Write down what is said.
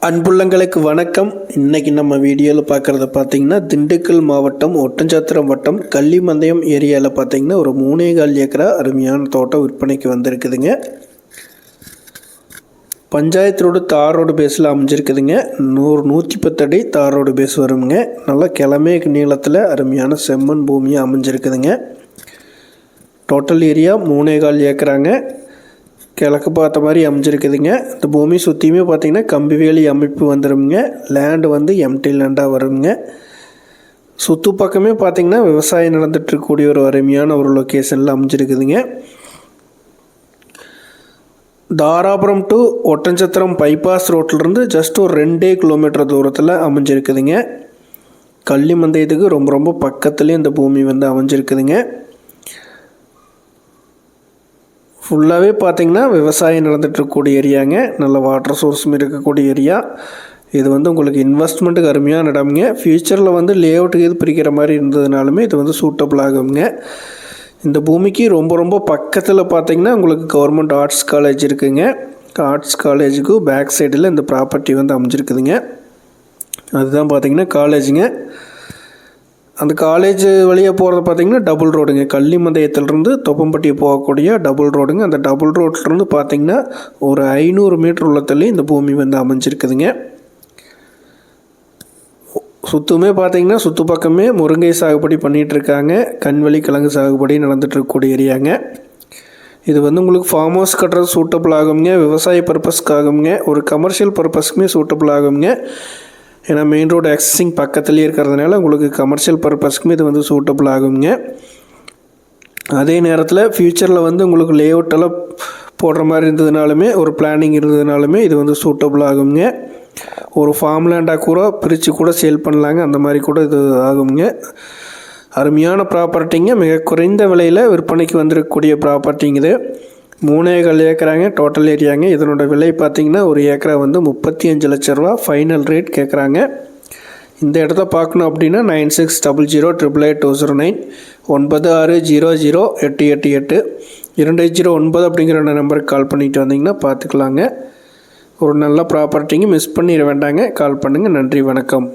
அன்புள்ளங்களுக்கு வணக்கம். இன்றைக்கி நம்ம வீடியோவில் பார்க்குறத பார்த்திங்கன்னா திண்டுக்கல் மாவட்டம் ஒட்டன்சத்திரம் வட்டம் கள்ளிமந்தயம் ஏரியாவில் பார்த்திங்கன்னா ஒரு 3.25 ஏக்கரா அருமையான தோட்டம் விற்பனைக்கு வந்திருக்குதுங்க. பஞ்சாயத்து ரோடு தார் ரோடு பேஸில் அமைஞ்சிருக்குதுங்க. 110 அடி தார் ரோடு பேஸ் வருங்க. நல்லா கிழமை நீளத்தில் அருமையான செம்மண் பூமியாக அமைஞ்சிருக்குதுங்க. Total area 3.25 ஏக்கராங்க. கிழக்கு பார்த்த மாதிரி அமைஞ்சிருக்குதுங்க. இந்த பூமி சுற்றியுமே பார்த்திங்கன்னா கம்பி வேலி அமைப்பு வந்துடுங்க. லேண்டு வந்து எம்டி லேண்டாக வருங்க. சுற்று பக்கமே பார்த்திங்கன்னா விவசாயம் நடந்துகிட்ருக்கக்கூடிய ஒரு அருமையான ஒரு லொக்கேஷனில் அமைஞ்சிருக்குதுங்க. தாராபுரம் டு ஒட்டன்சத்திரம் பைபாஸ் ரோட்டிலிருந்து ஜஸ்ட் ஒரு 2 கிலோமீட்டர் தூரத்தில் அமைஞ்சிருக்குதுங்க. கள்ளிமந்தயத்துக்கு ரொம்ப பக்கத்துலேயே இந்த பூமி வந்து அமைஞ்சிருக்குதுங்க. ஃபுல்லாகவே பார்த்திங்கன்னா விவசாயம் நடந்துகிட்ருக்கக்கூடிய ஏரியாங்க. நல்ல வாட்டர் சோர்ஸும் இருக்கக்கூடிய ஏரியா. இது வந்து உங்களுக்கு இன்வெஸ்ட்மெண்ட்டுக்கு அருமையான இடம்ங்க. ஃப்யூச்சரில் வந்து லேஅவுட்டுக்கு இது பிரிக்கிற மாதிரி இருந்ததுனாலுமே இது வந்து சூட்டபிள் ஆகுங்க. இந்த பூமிக்கு ரொம்ப பக்கத்தில் பார்த்திங்கன்னா உங்களுக்கு கவர்மெண்ட் ஆர்ட்ஸ் காலேஜ் இருக்குதுங்க. ஆர்ட்ஸ் காலேஜுக்கு பேக் சைடில் இந்த ப்ராப்பர்ட்டி வந்து அமைஞ்சிருக்குதுங்க. அதுதான் பார்த்திங்கன்னா காலேஜுங்க. அந்த காலேஜ் வழியாக போகிறது பார்த்திங்கன்னா டபுள் ரோடுங்க. கள்ளிமந்தயத்திலிருந்து தொப்பம்பட்டி போகக்கூடிய டபுள் ரோடுங்க. அந்த டபுள் ரோட்லேருந்து பார்த்திங்கன்னா ஒரு 500 மீட்டர் உள்ளத்துலேயும் இந்த பூமி வந்து அமைஞ்சிருக்குதுங்க. சுற்றுமே பார்த்திங்கன்னா சுற்று பக்கமே முருங்கை சாகுபடி பண்ணிகிட்ருக்காங்க. கண்வெளி கிழங்கு சாகுபடி நடந்துகிட்ருக்கக்கூடிய ஏரியாங்க. இது வந்து உங்களுக்கு ஃபார்ம் ஹவுஸ் கட்டுறது சூட்டபிள் ஆகுங்க. விவசாய பர்பஸ்க்காகுங்க. ஒரு கமர்ஷியல் பர்பஸ்க்குமே சூட்டபிள் ஆகுங்க. ஏன்னா மெயின் ரோடு ஆக்சஸிங் பக்கத்துலேயே இருக்கிறதுனால உங்களுக்கு கமர்ஷியல் பர்பஸ்க்குமே இது வந்து சூட்டபிள் ஆகுங்க. அதே நேரத்தில் ஃப்யூச்சரில் வந்து உங்களுக்கு லேஅவுட்டெல்லாம் போடுற மாதிரி இருந்ததுனாலுமே ஒரு பிளானிங் இருந்ததுனாலுமே இது வந்து சூட்டபிள் ஆகுங்க. ஒரு ஃபார்ம் லேண்டாக கூட பிரித்து கூட சேல் பண்ணலாங்க. அந்த மாதிரி கூட இது ஆகுங்க. அருமையான ப்ராப்பர்ட்டிங்க. மிக குறைந்த விலையில் விற்பனைக்கு வந்திருக்கக்கூடிய ப்ராப்பர்ட்டிங்க இது. 3.25 ஏக்கராங்க டோட்டல் ஏரியாங்க. இதனோட விலை பார்த்திங்கன்னா ஒரு ஏக்கரா வந்து 35 லட்ச ரூபா ஃபைனல் ரேட் கேட்குறாங்க. இந்த இடத்த பார்க்கணும் அப்படின்னா 9600888209 96008888 209 அப்படிங்கிற நம்பருக்கு கால் பண்ணிட்டு வந்தீங்கன்னா பார்த்துக்கலாங்க. ஒரு நல்ல ப்ராப்பர்ட்டிங்க. மிஸ் பண்ணிட வேண்டாங்க. கால் பண்ணுங்கள். நன்றி, வணக்கம்.